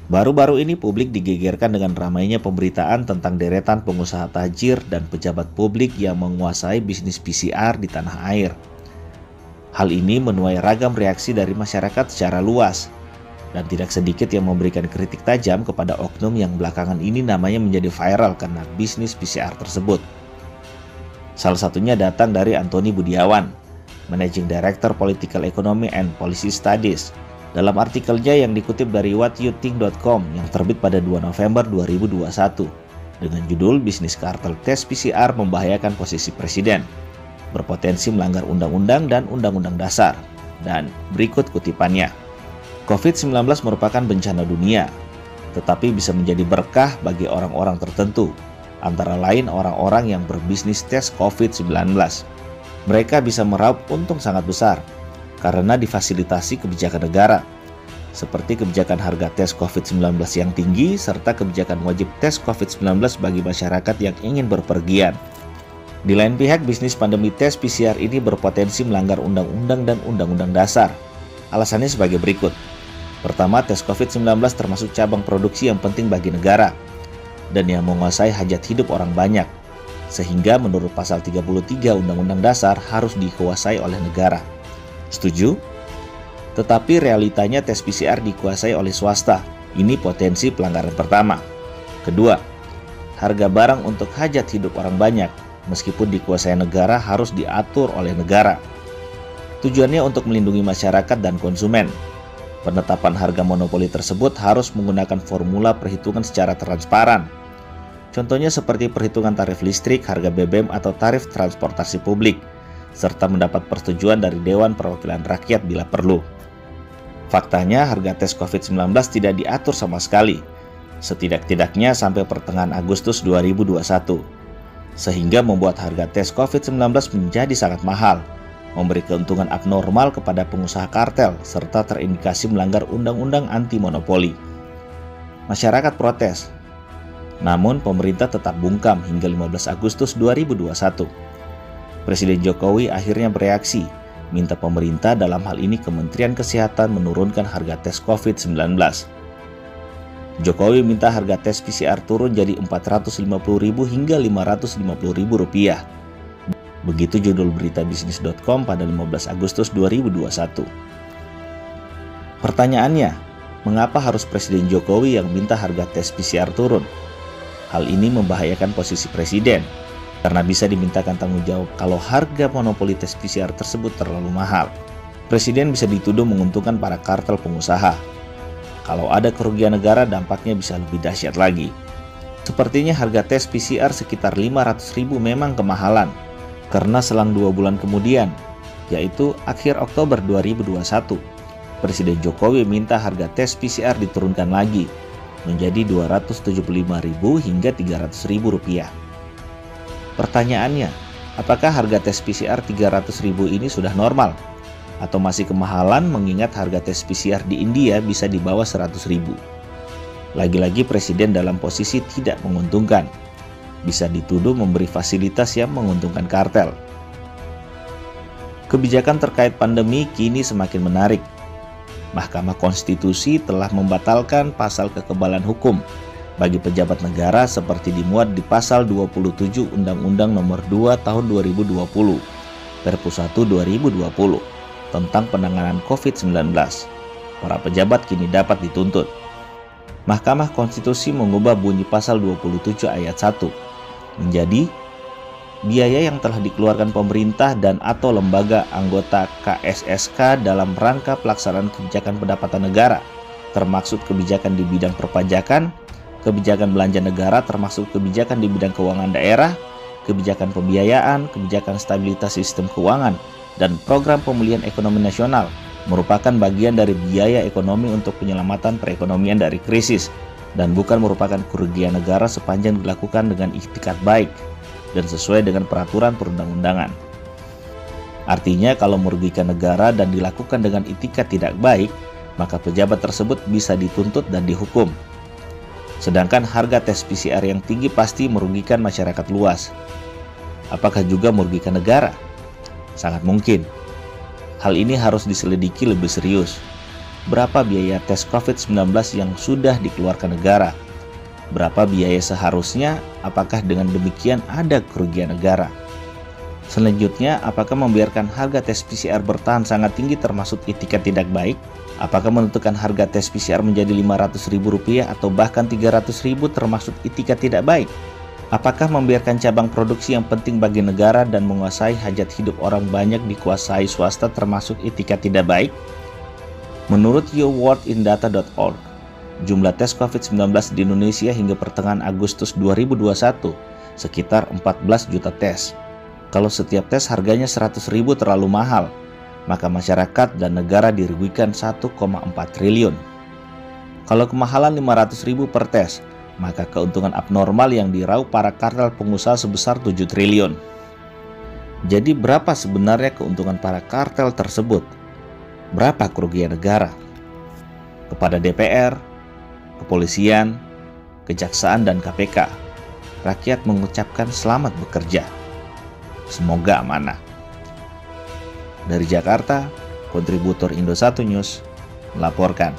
Baru-baru ini publik digegerkan dengan ramainya pemberitaan tentang deretan pengusaha tajir dan pejabat publik yang menguasai bisnis PCR di tanah air. Hal ini menuai ragam reaksi dari masyarakat secara luas, dan tidak sedikit yang memberikan kritik tajam kepada oknum yang belakangan ini namanya menjadi viral karena bisnis PCR tersebut. Salah satunya datang dari Antoni Budiawan, Managing Director Political Economy and Policy Studies, dalam artikelnya yang dikutip dari whatyouthink.com yang terbit pada 2 November 2021 dengan judul Bisnis Kartel Tes PCR Membahayakan Posisi Presiden, Berpotensi Melanggar Undang-Undang dan Undang-Undang Dasar. Dan berikut kutipannya. COVID-19 merupakan bencana dunia, tetapi bisa menjadi berkah bagi orang-orang tertentu, antara lain orang-orang yang berbisnis tes COVID-19. Mereka bisa meraup untung sangat besar karena difasilitasi kebijakan negara, seperti kebijakan harga tes COVID-19 yang tinggi serta kebijakan wajib tes COVID-19 bagi masyarakat yang ingin berpergian. Di lain pihak, bisnis pandemi tes PCR ini berpotensi melanggar undang-undang dan undang-undang dasar. Alasannya sebagai berikut. Pertama, tes COVID-19 termasuk cabang produksi yang penting bagi negara dan yang menguasai hajat hidup orang banyak, sehingga menurut pasal 33 Undang-Undang Dasar harus dikuasai oleh negara. Setuju? Tetapi realitanya tes PCR dikuasai oleh swasta. Ini potensi pelanggaran pertama. Kedua, harga barang untuk hajat hidup orang banyak, meskipun dikuasai negara, harus diatur oleh negara. Tujuannya untuk melindungi masyarakat dan konsumen. Penetapan harga monopoli tersebut harus menggunakan formula perhitungan secara transparan. Contohnya seperti perhitungan tarif listrik, harga BBM atau tarif transportasi publik, serta mendapat persetujuan dari Dewan Perwakilan Rakyat bila perlu. Faktanya harga tes COVID-19 tidak diatur sama sekali, setidak-tidaknya sampai pertengahan Agustus 2021, sehingga membuat harga tes COVID-19 menjadi sangat mahal, memberi keuntungan abnormal kepada pengusaha kartel, serta terindikasi melanggar undang-undang anti monopoli. Masyarakat protes, namun pemerintah tetap bungkam hingga 15 Agustus 2021. Presiden Jokowi akhirnya bereaksi, minta pemerintah, dalam hal ini Kementerian Kesehatan, menurunkan harga tes COVID-19. Jokowi minta harga tes PCR turun jadi Rp450.000 hingga Rp550.000. Begitu judul berita bisnis.com pada 15 Agustus 2021. Pertanyaannya, mengapa harus Presiden Jokowi yang minta harga tes PCR turun? Hal ini membahayakan posisi Presiden, karena bisa dimintakan tanggung jawab kalau harga monopoli tes PCR tersebut terlalu mahal. Presiden bisa dituduh menguntungkan para kartel pengusaha. Kalau ada kerugian negara, dampaknya bisa lebih dahsyat lagi. Sepertinya harga tes PCR sekitar Rp500.000 memang kemahalan, karena selang 2 bulan kemudian, yaitu akhir Oktober 2021, Presiden Jokowi minta harga tes PCR diturunkan lagi menjadi Rp275.000 hingga Rp300.000. Pertanyaannya, apakah harga tes PCR Rp300.000 ini sudah normal? Atau masih kemahalan mengingat harga tes PCR di India bisa di bawah Rp100.000? Lagi-lagi Presiden dalam posisi tidak menguntungkan. Bisa dituduh memberi fasilitas yang menguntungkan kartel. Kebijakan terkait pandemi kini semakin menarik. Mahkamah Konstitusi telah membatalkan pasal kekebalan hukum bagi pejabat negara seperti dimuat di pasal 27 Undang-Undang Nomor 2 Tahun 2020 Perpu 1 2020 tentang penanganan COVID-19. Para pejabat kini dapat dituntut. Mahkamah Konstitusi mengubah bunyi pasal 27 ayat 1 menjadi biaya yang telah dikeluarkan pemerintah dan atau lembaga anggota KSSK dalam rangka pelaksanaan kebijakan pendapatan negara, termaksud kebijakan di bidang perpajakan, kebijakan belanja negara termasuk kebijakan di bidang keuangan daerah, kebijakan pembiayaan, kebijakan stabilitas sistem keuangan, dan program pemulihan ekonomi nasional merupakan bagian dari biaya ekonomi untuk penyelamatan perekonomian dari krisis dan bukan merupakan kerugian negara sepanjang dilakukan dengan ikhtikat baik dan sesuai dengan peraturan perundang-undangan. Artinya kalau merugikan negara dan dilakukan dengan ikhtikat tidak baik, maka pejabat tersebut bisa dituntut dan dihukum. Sedangkan harga tes PCR yang tinggi pasti merugikan masyarakat luas. Apakah juga merugikan negara? Sangat mungkin. Hal ini harus diselidiki lebih serius. berapa biaya tes COVID-19 yang sudah dikeluarkan negara? Berapa biaya seharusnya? Apakah dengan demikian ada kerugian negara? Selanjutnya, apakah membiarkan harga tes PCR bertahan sangat tinggi termasuk etikat tidak baik? Apakah menentukan harga tes PCR menjadi Rp500.000 atau bahkan Rp300.000 termasuk etikat tidak baik? Apakah membiarkan cabang produksi yang penting bagi negara dan menguasai hajat hidup orang banyak dikuasai swasta termasuk etikat tidak baik? Menurut YourWorldInData.org, jumlah tes COVID-19 di Indonesia hingga pertengahan Agustus 2021 sekitar 14 juta tes. Kalau setiap tes harganya Rp100.000 terlalu mahal, maka masyarakat dan negara dirugikan 1,4 triliun. Kalau kemahalan Rp500.000 per tes, maka keuntungan abnormal yang diraup para kartel pengusaha sebesar 7 triliun. Jadi berapa sebenarnya keuntungan para kartel tersebut? Berapa kerugian negara? Kepada DPR, kepolisian, kejaksaan, dan KPK, rakyat mengucapkan selamat bekerja. Semoga amanah. Dari Jakarta, kontributor Indosatu News melaporkan.